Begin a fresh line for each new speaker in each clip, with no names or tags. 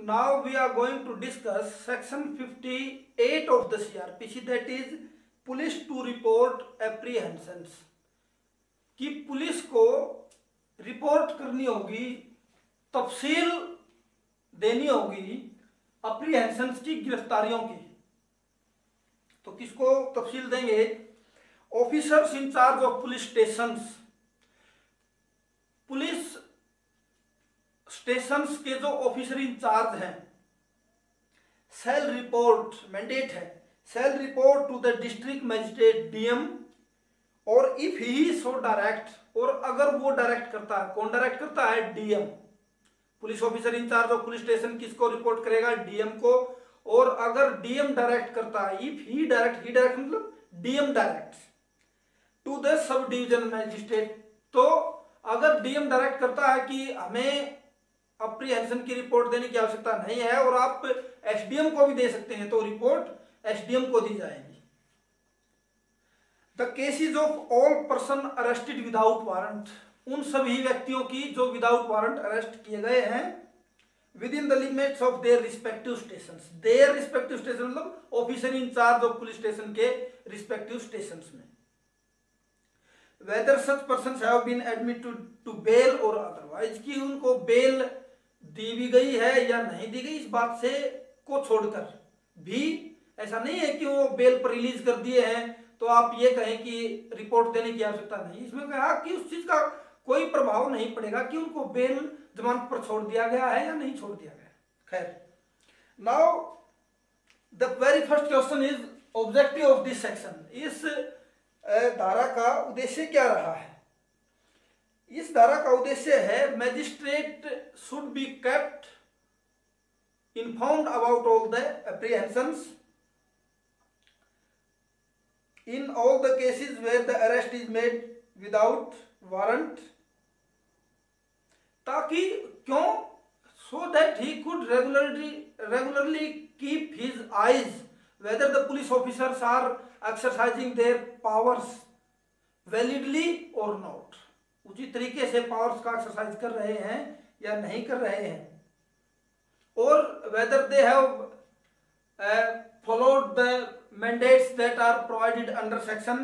now we are going to discuss section 58 of the CRPC, that is police to report apprehensions, कि police को report करनी होगी, तफसील देनी होगी एप्रीहेंशंस की, गिरफ्तारियों की। तो किसको तफसील देंगे? Officers incharge of police stations, police stations के जो ऑफिसर इंचार्ज हैं, सेल रिपोर्ट, मैंडेट है, shall report to the district magistrate DM, और इफ ही सो डायरेक्ट, और अगर वो डायरेक्ट करता है, कौन डायरेक्ट करता है? DM. Police officer in-charge of police station किसको रिपोर्ट करेगा? डीएम को। और अगर डीएम डायरेक्ट करता है, if he direct, he direct मतलब DM direct to the sub division magistrate, तो अगर डीएम डायरेक्ट करता है कि हमें अप्रीहेंशन की रिपोर्ट देने की आवश्यकता नहीं है और आप एसडीएम को भी दे सकते हैं, तो रिपोर्ट एसडीएम को दी जाएगी। The cases of all person arrested without warrant, उन सभी व्यक्तियों की जो विदाउट वारंट अरेस्ट किए गए हैं, within the limits of their respective stations, their respective station मतलब officer in-charge of police station के रिस्पेक्टिव स्टेशंस में। Whether such persons have been admitted to bail और अदरवाइज, कि उनको बेल दी भी गई है या नहीं दी गई, इस बात से को छोड़कर भी ऐसा नहीं है कि वो बेल पर रिलीज कर दिए हैं तो आप ये कहें कि रिपोर्ट देने की आवश्यकता नहीं। इसमें कहा कि उस चीज का कोई प्रभाव नहीं पड़ेगा कि उनको बेल जमानत पर छोड़ दिया गया है या नहीं छोड़ दिया गया। खैर, now the very first question is objective of this section, इस धारा का उद्देश्य क्या रहा है? इस धारा का उद्देश्य है magistrate should be kept informed about all the apprehensions in all the cases where the arrest is made without warrant, ताकि क्यों? so that he could regularly keep his eyes whether the police officers are exercising their powers validly or not, उचित तरीके से powers का exercise कर रहे हैं या नहीं कर रहे हैं, और whether they have followed the mandates that are provided under section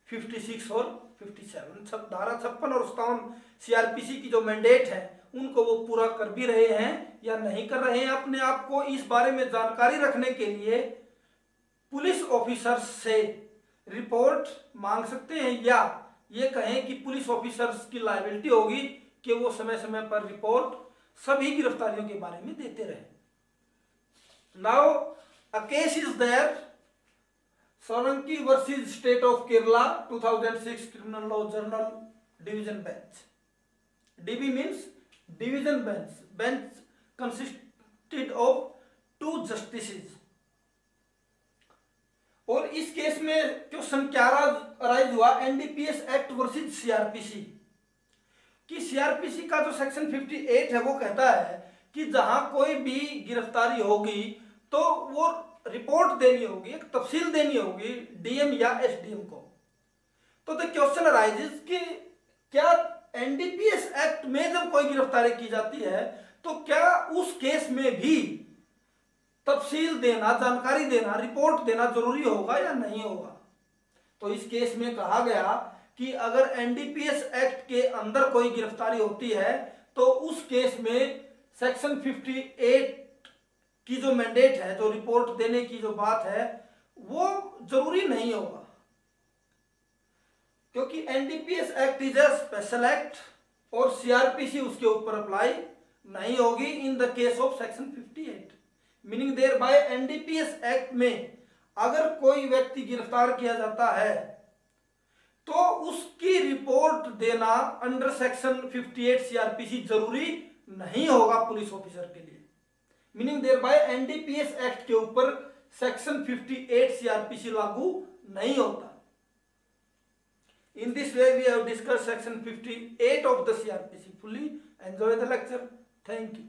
56 और 57, सब धारा 56 और 57 सीआरपीसी की जो मैंडेट है उनको वो पूरा कर भी रहे हैं या नहीं कर रहे हैं। अपने आप को इस बारे में जानकारी रखने के लिए पुलिस ऑफिसर्स से रिपोर्ट मांग सकते हैं, या ये कहें कि पुलिस ऑफिसर्स की लायबिलिटी होगी कि वो समय समय पर रिपोर्ट सभी गिरफ्तारियों के बारे में देते रहे। Now a case is there, Solanki versus State of Kerala 2006 Criminal Law Journal Division Bench. DB means Division Bench. Bench consisted of 2 justices. और इस केस में क्वेश्चन क्या अराइज हुआ? एनडीपीएस एक्ट वर्सेस सीआरपीसी, कि सीआरपीसी का जो section 58 है वो कहता है कि जहां कोई भी गिरफ्तारी होगी तो वो रिपोर्ट देनी होगी, एक तफसील देनी होगी डीएम या एसडीएम को। तो द क्वेश्चन अराइजेस कि क्या एनडीपीएस एक्ट में जब कोई गिरफ्तारी की जाती है तो क्या उस केस में भी तफसील देना, जानकारी देना, रिपोर्ट देना जरूरी होगा या नहीं होगा? तो इस केस में कहा गया कि अगर एनडीपीएस एक्ट के अंदर कोई गिरफ्तारी होती है तो उस केस में सेक्शन 58 की जो मैंडेट है, जो रिपोर्ट देने की जो बात है, वो जरूरी नहीं होगा, क्योंकि NDPS act is a special act और सीआरपीसी उसके ऊपर अप्लाई नहीं होगी in the case of section 58। Meaning thereby NDPS act में अगर कोई व्यक्ति गिरफ्तार किया जाता है तो उसकी रिपोर्ट देना अंडर सेक्शन 58 सीआरपीसी जरूरी नहीं होगा पुलिस ऑफिसर के लिए। Meaning thereby NDPS act के ऊपर सेक्शन 58 सीआरपीसी लागू नहीं होता। In this way we have discussed section 58 of the CrPC fully. Enjoy the lecture. Thank you.